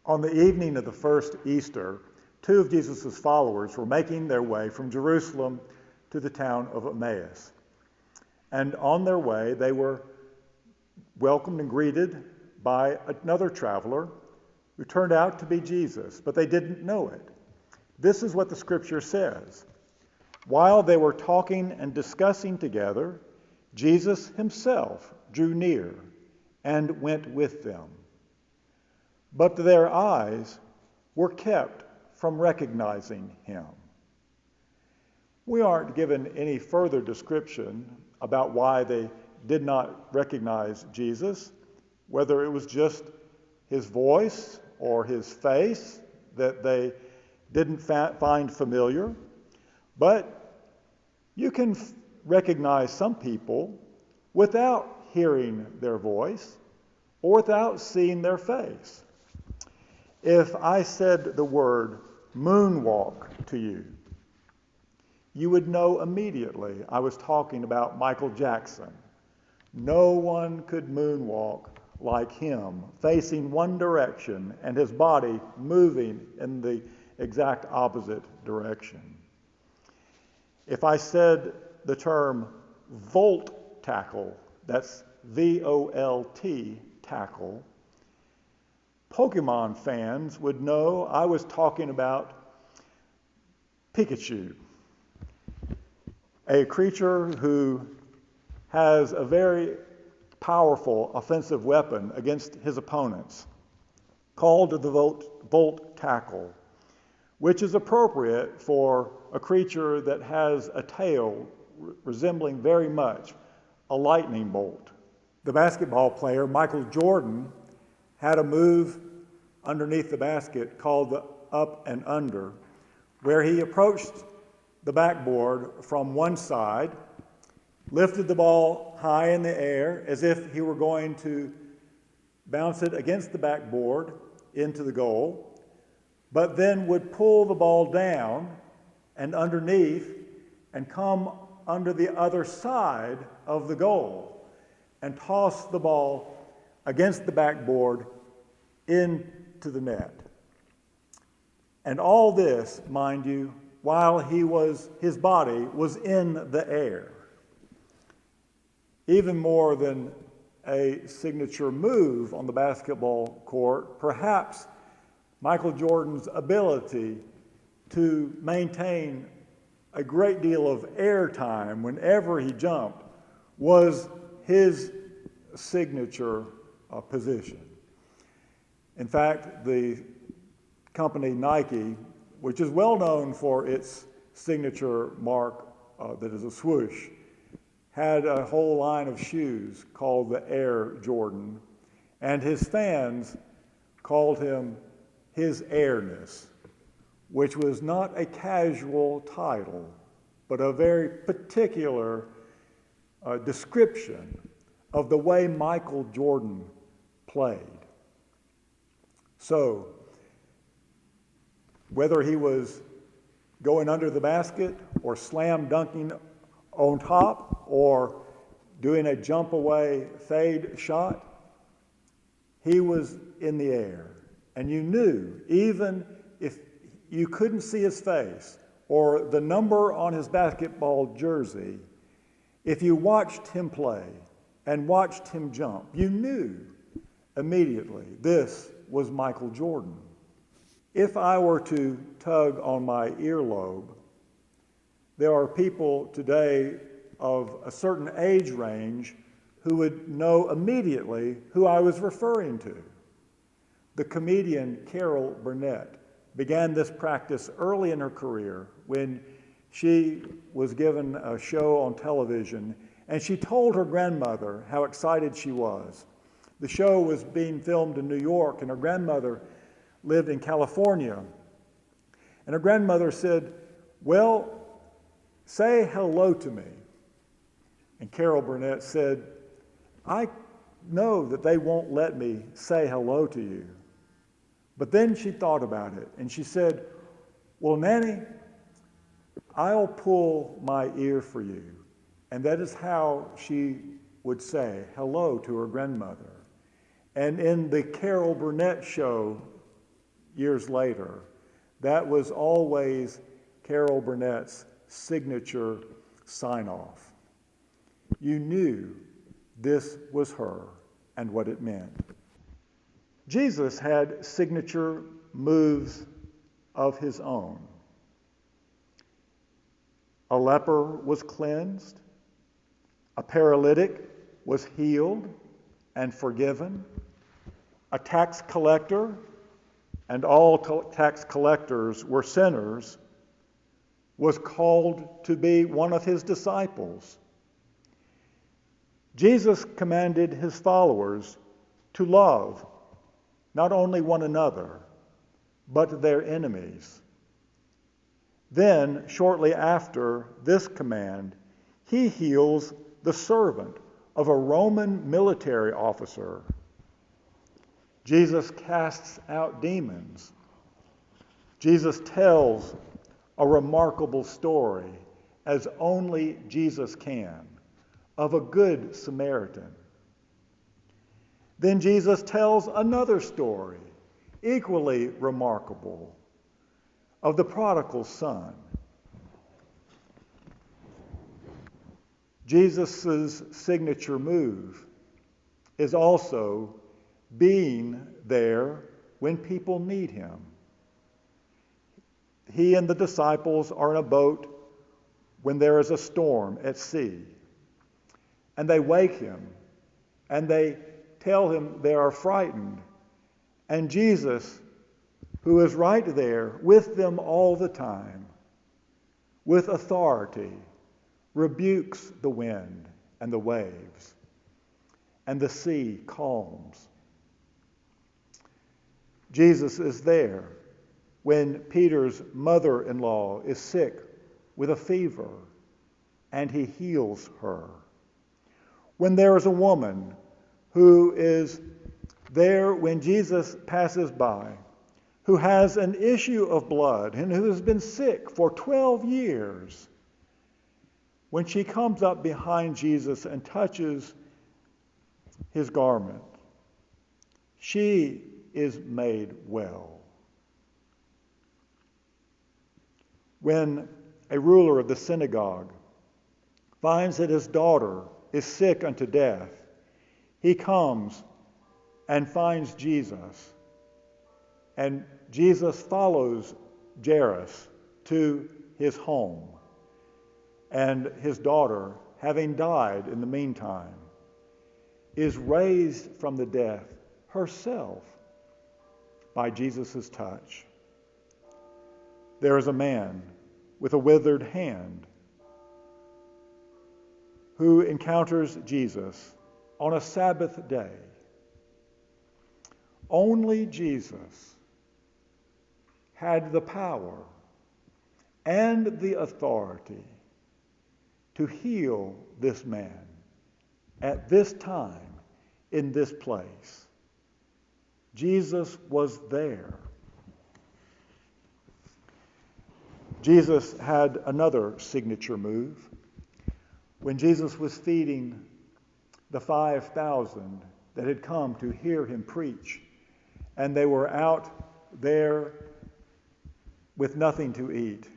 On the evening of the first Easter, two of Jesus' followers were making their way from Jerusalem to the town of Emmaus. And on their way, they were welcomed and greeted by another traveler who turned out to be Jesus, but they didn't know it. This is what the scripture says. While they were talking and discussing together, Jesus himself drew near and went with them. But their eyes were kept from recognizing him. We aren't given any further description about why they did not recognize Jesus, whether it was just his voice or his face that they didn't find familiar. But you can recognize some people without hearing their voice or without seeing their face. If I said the word moonwalk to you, you would know immediately I was talking about Michael Jackson. No one could moonwalk like him, facing one direction and his body moving in the exact opposite direction. If I said the term volt tackle, that's V-O-L-T, tackle, Pokemon fans would know I was talking about Pikachu, a creature who has a very powerful offensive weapon against his opponents, called the volt tackle, which is appropriate for a creature that has a tail resembling very much a lightning bolt. The basketball player Michael Jordan had a move underneath the basket called the up and under, where he approached the backboard from one side, lifted the ball high in the air as if he were going to bounce it against the backboard into the goal, but then would pull the ball down and underneath and come under the other side of the goal and toss the ball against the backboard into the net. And all this, mind you, while his body was in the air. Even more than a signature move on the basketball court, perhaps Michael Jordan's ability to maintain a great deal of air time whenever he jumped was his signature position. In fact, the company Nike, which is well known for its signature mark that is a swoosh, had a whole line of shoes called the Air Jordan, and his fans called him his Airness, which was not a casual title, but a very particular description of the way Michael Jordan played. So, whether he was going under the basket or slam dunking on top or doing a jump away fade shot, he was in the air. And you knew, even if you couldn't see his face or the number on his basketball jersey, if you watched him play and watched him jump, you knew immediately this was Michael Jordan. If I were to tug on my earlobe, there are people today of a certain age range who would know immediately who I was referring to. The comedian Carol Burnett began this practice early in her career when she was given a show on television, and she told her grandmother how excited she was. The show was being filmed in New York, and her grandmother lived in California. And her grandmother said, "Well, say hello to me." And Carol Burnett said, "I know that they won't let me say hello to you." But then she thought about it, and she said, "Well, Nanny, I'll pull my ear for you." And that is how she would say hello to her grandmother. And in the Carol Burnett show years later, that was always Carol Burnett's signature sign-off. You knew this was her and what it meant. Jesus had signature moves of his own. A leper was cleansed. A paralytic was healed and forgiven. A tax collector, and all tax collectors were sinners, was called to be one of his disciples. Jesus commanded his followers to love not only one another, but their enemies. Then, shortly after this command, he heals the servant of a Roman military officer. Jesus casts out demons. Jesus tells a remarkable story, as only Jesus can, of a good Samaritan. Then Jesus tells another story, equally remarkable, of the prodigal son. Jesus' signature move is also being there when people need him. He and the disciples are in a boat when there is a storm at sea. And they wake him, and they tell him they are frightened. And Jesus, who is right there with them all the time, with authority, rebukes the wind and the waves, and the sea calms. Jesus is there when Peter's mother-in-law is sick with a fever, and he heals her. When there is a woman who is there when Jesus passes by, who has an issue of blood and who has been sick for 12 years, when she comes up behind Jesus and touches his garment, she is made well. When a ruler of the synagogue finds that his daughter is sick unto death, he comes and finds Jesus. And Jesus follows Jairus to his home. And his daughter, having died in the meantime, is raised from the death herself by Jesus' touch. There is a man with a withered hand who encounters Jesus on a Sabbath day. Only Jesus had the power and the authority to heal this man at this time in this place. Jesus was there. Jesus had another signature move. When Jesus was feeding the 5,000 that had come to hear him preach, and they were out there with nothing to eat,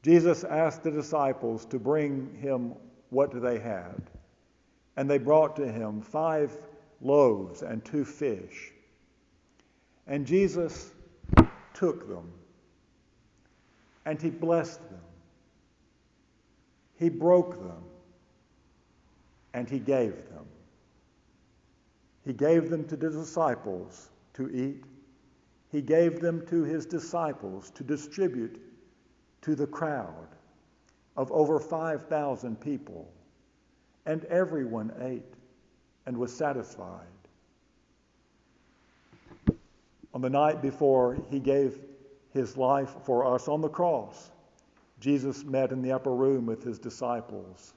Jesus asked the disciples to bring him what they had. And they brought to him 5 loaves and 2 fish. And Jesus took them, and he blessed them. He broke them, and he gave them. He gave them to the disciples to eat. He gave them to his disciples to distribute to the crowd of over 5,000 people. And everyone ate and was satisfied. On the night before he gave his life for us on the cross, Jesus met in the upper room with his disciples.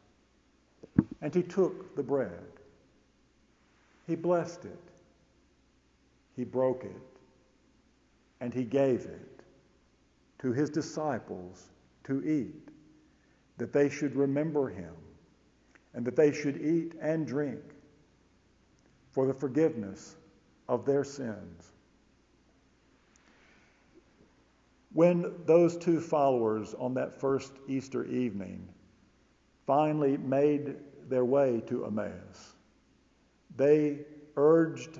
And he took the bread. He blessed it. He broke it. And he gave it to his disciples to eat, that they should remember him, and that they should eat and drink for the forgiveness of their sins. When those two followers on that first Easter evening finally made their way to Emmaus, they urged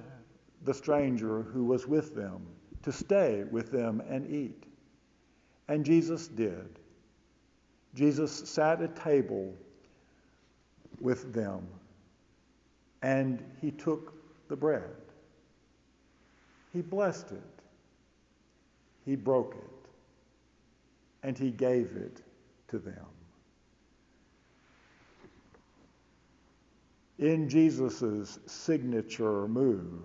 the stranger who was with them to stay with them and eat. And Jesus did. Jesus sat at table with them, and he took the bread. He blessed it. He broke it. And he gave it to them. In Jesus' signature move,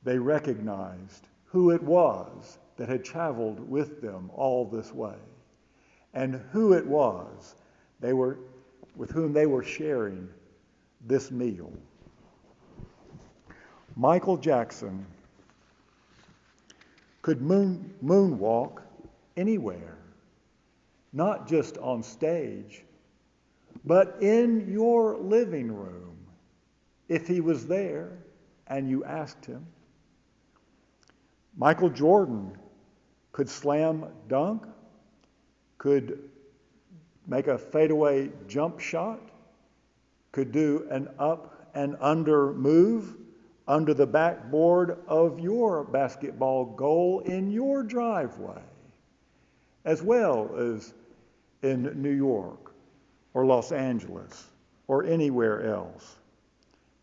they recognized who it was that had traveled with them all this way, and who it was with whom they were sharing this meal. Michael Jackson could moonwalk anywhere, not just on stage, but in your living room, if he was there and you asked him. Michael Jordan could slam dunk, could make a fadeaway jump shot, could do an up and under move under the backboard of your basketball goal in your driveway, as well as in New York or Los Angeles or anywhere else.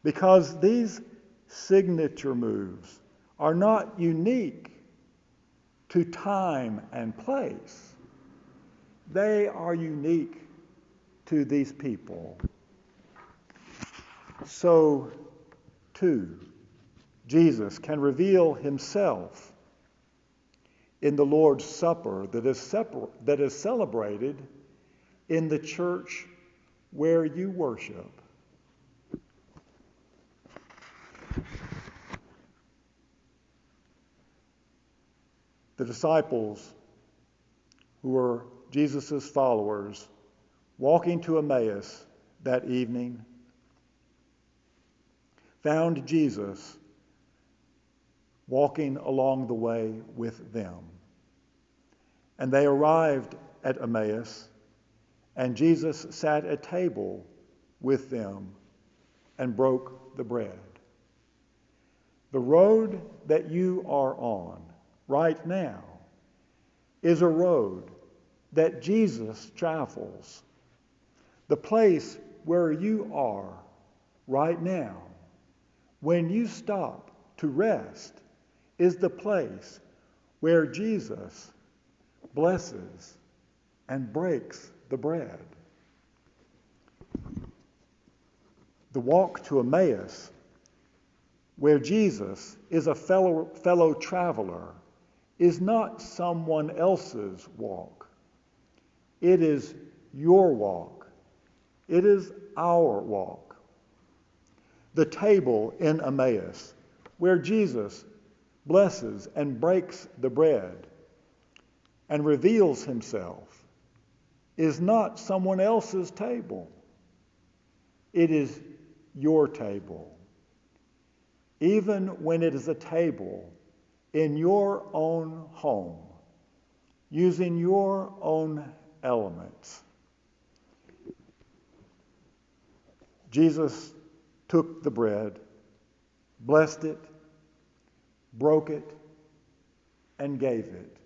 Because these signature moves are not unique to time and place. They are unique to these people. So, too, Jesus can reveal himself in the Lord's Supper that is celebrated in the church where you worship. The disciples, who were Jesus' followers, walking to Emmaus that evening, found Jesus walking along the way with them. And they arrived at Emmaus, and Jesus sat at table with them and broke the bread. The road that you are on right now is a road that Jesus travels. The place where you are right now, when you stop to rest, is the place where Jesus blesses and breaks the bread. The walk to Emmaus, where Jesus is a fellow traveler, is not someone else's walk. It is your walk. It is our walk. The table in Emmaus, where Jesus blesses and breaks the bread and reveals himself, is not someone else's table. It is your table. Even when it is a table in your own home, using your own elements. Jesus took the bread, blessed it, broke it, and gave it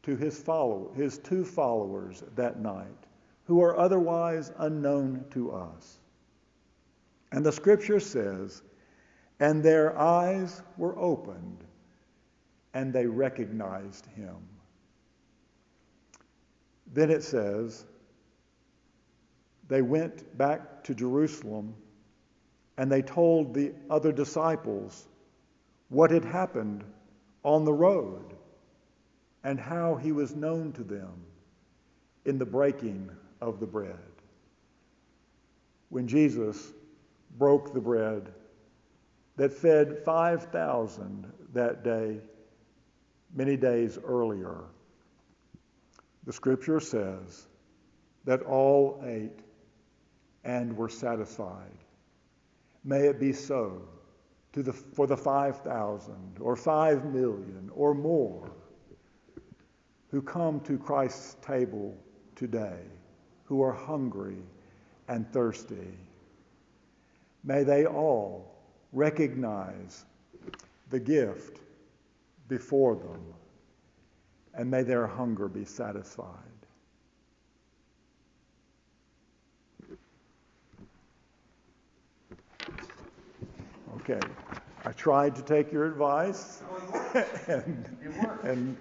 to his two followers that night, who are otherwise unknown to us. And the scripture says, and their eyes were opened, and they recognized him. Then it says, they went back to Jerusalem, and they told the other disciples what had happened on the road and how he was known to them in the breaking of the bread. When Jesus broke the bread that fed 5,000 that day, many days earlier, the scripture says that all ate and were satisfied. May it be so for the 5,000 or 5 million or more who come to Christ's table today, who are hungry and thirsty. May they all recognize the gift before them, and may their hunger be satisfied. Okay, I tried to take your advice, and